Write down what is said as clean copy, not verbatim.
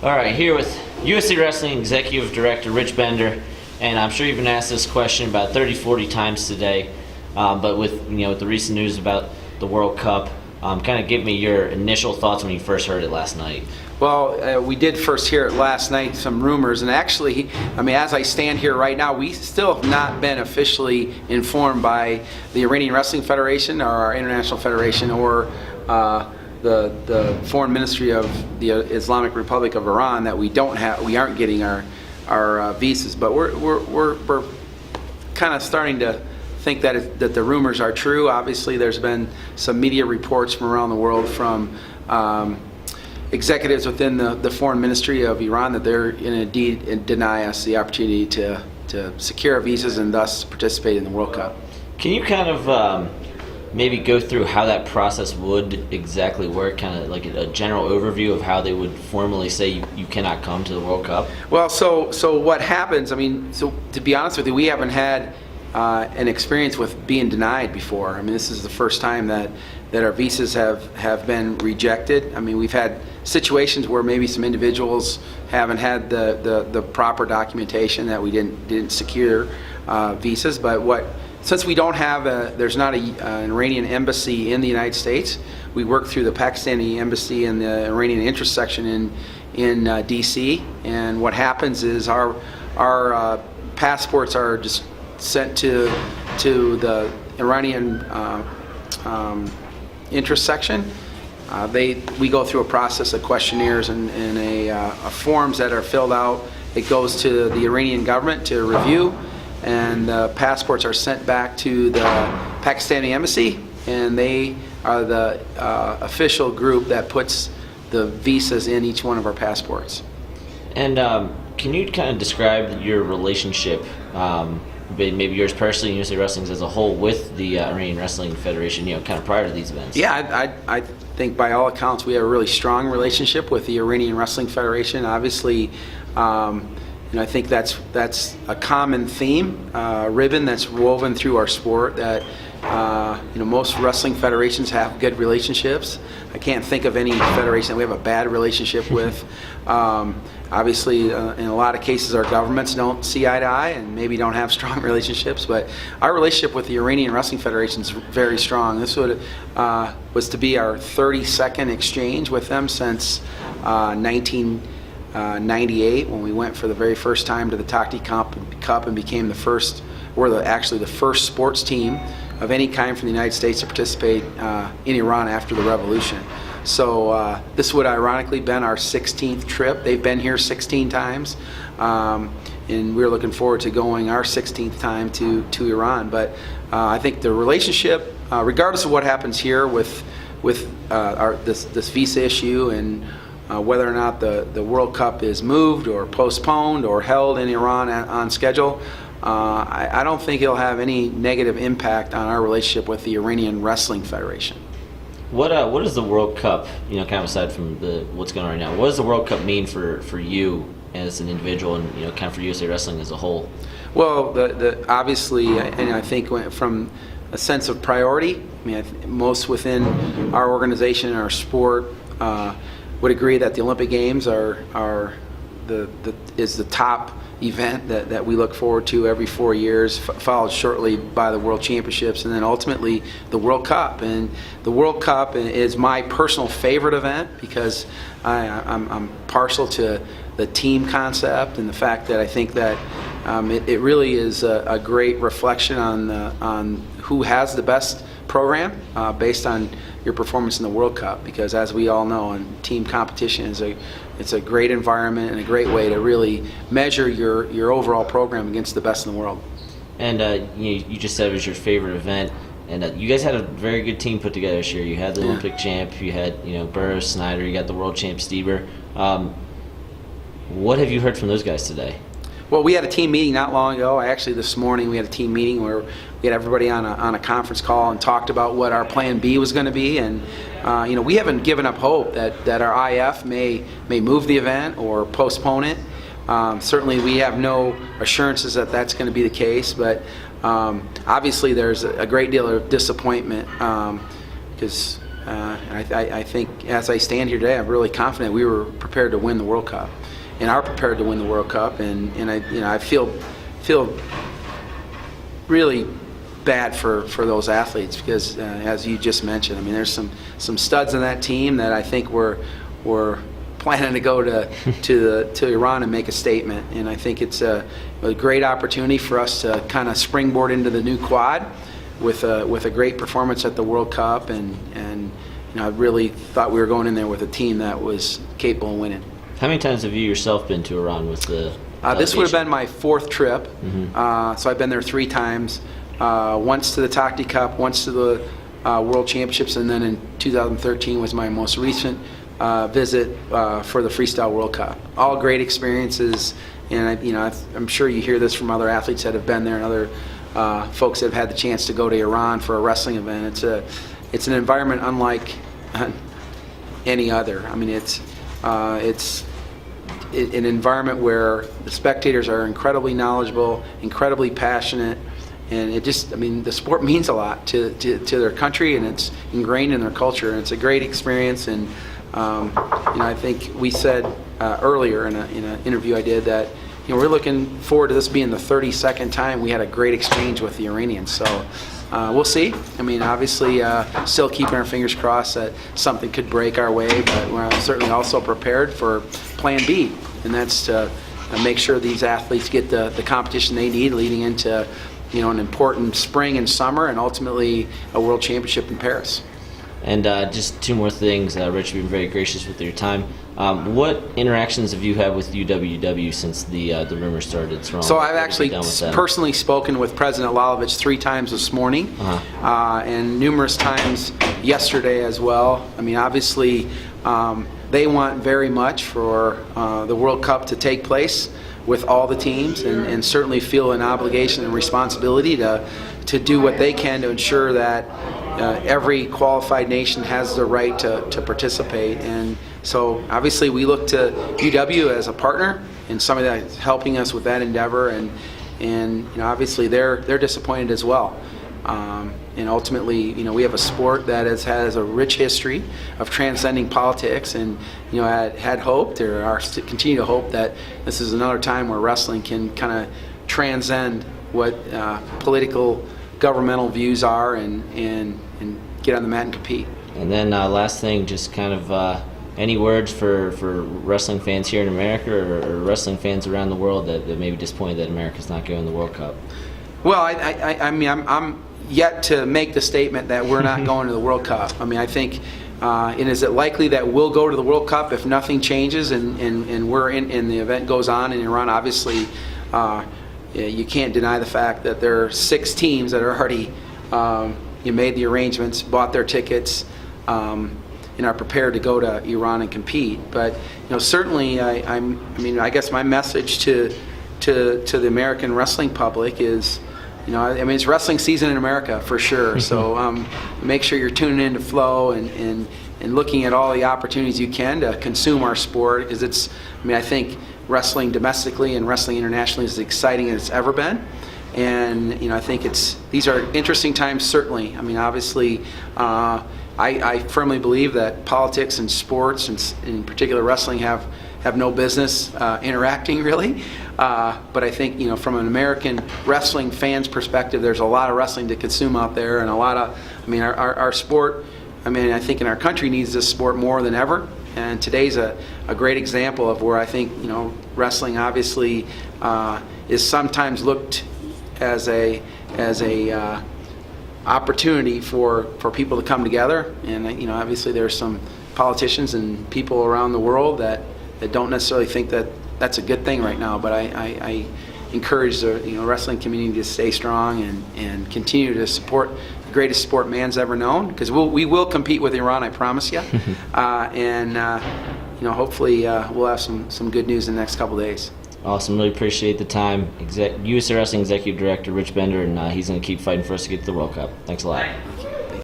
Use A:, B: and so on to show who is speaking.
A: All right, here with USA Wrestling Executive Director Rich Bender, and I'm sure you've been asked this question about 30, 40 times today, but with with the recent news about the World Cup, kind of give me your initial thoughts when you first heard it last night.
B: Well, we did first hear it last night, some rumors, and actually, as I stand here right now, we still have not been officially informed by the Iranian Wrestling Federation or our International Federation or the Foreign Ministry of the Islamic Republic of Iran that we aren't getting our visas. But we're kind of starting to think that the rumors are true. Obviously, there's been some media reports from around the world from executives within the Foreign Ministry of Iran that they're indeed deny us the opportunity to secure our visas and thus participate in the World Cup.
A: Can you kind of maybe go through how that process would exactly work, kind of like a general overview of how they would formally say you cannot come to the World Cup?
B: Well, so what happens, so to be honest with you, we haven't had an experience with being denied before. This is the first time that our visas have been rejected. We've had situations where maybe some individuals haven't had the proper documentation that we didn't secure visas, but since we don't have there's not an Iranian embassy in the United States, we work through the Pakistani embassy and the Iranian interest section in DC, and what happens is our passports are just sent to the Iranian interest section. We go through a process of questionnaires and forms that are filled out. It goes to the Iranian government to review, and the passports are sent back to the Pakistani embassy, and they are the official group that puts the visas in each one of our passports.
A: And can you kind of describe your relationship, maybe yours personally and USA Wrestling as a whole, with the Iranian Wrestling Federation, kind of prior to these events?
B: Yeah, I think by all accounts we have a really strong relationship with the Iranian Wrestling Federation. Obviously, I think that's a common theme, ribbon that's woven through our sport, that most wrestling federations have good relationships. I can't think of any federation that we have a bad relationship with. Obviously, in a lot of cases, our governments don't see eye to eye and maybe don't have strong relationships, but our relationship with the Iranian Wrestling Federation is very strong. This was to be our 32nd exchange with them since 1998, when we went for the very first time to the Takti Cup and became the first sports team of any kind from the United States to participate in Iran after the revolution. So this would ironically been our 16th trip. They've been here 16 times, and we're looking forward to going our 16th time to Iran. But I think the relationship, regardless of what happens here with this visa issue and whether or not the World Cup is moved or postponed or held in Iran on schedule, I don't think it'll have any negative impact on our relationship with the Iranian Wrestling Federation.
A: What does the World Cup, kind of aside from what's going on right now, what does the World Cup mean for you as an individual and kind of for USA Wrestling as a whole?
B: Well, obviously, and I think from a sense of priority, most within our organization and our sport would agree that the Olympic Games is the top event that we look forward to every 4 years, followed shortly by the World Championships, and then ultimately the World Cup. And the World Cup is my personal favorite event because I'm partial to the team concept and the fact that I think that it really is a great reflection on who has the best program based on your performance in the World Cup, because as we all know, team competition it's a great environment and a great way to really measure your overall program against the best in the world. And
A: you just said it was your favorite event, and you guys had a very good team put together this year. You had the Olympic champ, you had Burroughs, Snyder, you got the world champ Stieber. What have you heard from those guys today?
B: Well, we had a team meeting not long ago. This morning we had a team meeting where we had everybody on a conference call and talked about what our plan B was going to be. And we haven't given up hope that our IF may move the event or postpone it. Certainly, we have no assurances that that's going to be the case. But obviously, there's a great deal of disappointment because I think as I stand here today, I'm really confident we were prepared to win the World Cup, and are prepared to win the World Cup. And I feel really bad for those athletes because, as you just mentioned, I mean, there's some studs in that team that I think were planning to go to Iran and make a statement. And I think it's a great opportunity for us to kind of springboard into the new quad with a great performance at the World Cup. And I really thought we were going in there with a team that was capable of winning.
A: How many times have you yourself been to Iran with the
B: this would have been my 4th trip.
A: Mm-hmm.
B: So I've been there 3 times. Once to the Takti Cup, once to the World Championships, and then in 2013 was my most recent visit for the Freestyle World Cup. All great experiences, and I'm sure you hear this from other athletes that have been there and other folks that have had the chance to go to Iran for a wrestling event. It's an environment unlike any other. I mean, it's an environment where the spectators are incredibly knowledgeable, incredibly passionate, and the sport means a lot to their country, and it's ingrained in their culture, and it's a great experience. And I think we said earlier in an interview I did that we're looking forward to this being the 32nd time we had a great exchange with the Iranians. So we'll see. I mean, obviously, still keeping our fingers crossed that something could break our way, but we're certainly also prepared for Plan B, and that's to make sure these athletes get the competition they need leading into an important spring and summer, and ultimately a World Championship in Paris.
A: And just 2 more things. Rich, you've been very gracious with your time. What interactions have you had with UWW since the rumor started?
B: So I've actually personally spoken with President Lalovich 3 times this morning, and numerous times yesterday as well. I mean, obviously, they want very much for the World Cup to take place with all the teams, and certainly feel an obligation and responsibility to do what they can to ensure that every qualified nation has the right to participate. And so obviously we look to UW as a partner and somebody that's helping us with that endeavor, and obviously they're disappointed as well. And ultimately, we have a sport that has a rich history of transcending politics, and had hoped, or are continue to hope, that this is another time where wrestling can kind of transcend what political, governmental views are, and get on the mat and compete.
A: And then last thing, just kind of any words for wrestling fans here in America, or wrestling fans around the world that may be disappointed that America's not going to the World Cup?
B: Well, I mean, I'm yet to make the statement that we're not going to the World Cup. I mean, I think, and is it likely that we'll go to the World Cup if nothing changes and we're and the event goes on in Iran? Obviously, you can't deny the fact that there are 6 teams that are already made the arrangements, bought their tickets, and are prepared to go to Iran and compete. But certainly, I guess my message to the American wrestling public is, it's wrestling season in America for sure. So make sure you're tuning in to Flow and looking at all the opportunities you can to consume our sport, because I think wrestling domestically and wrestling internationally is as exciting as it's ever been. And I think these are interesting times, certainly. I mean, obviously, I firmly believe that politics and sports, and in particular wrestling, have no business interacting, really. But I think, from an American wrestling fan's perspective, there's a lot of wrestling to consume out there, and a lot of, our sport, I think in our country needs this sport more than ever. And today's a great example of where I think, wrestling obviously is sometimes looked as a opportunity for people to come together. And obviously there's some politicians and people around the world that don't necessarily think that that's a good thing right now. But I encourage the wrestling community to stay strong and continue to support the greatest sport man's ever known, because we will compete with Iran, I promise you. And hopefully we'll have some good news in the next couple days.
A: Awesome. Really appreciate the time. USA Wrestling Executive Director Rich Bender, and he's going to keep fighting for us to get to the World Cup. Thanks a lot.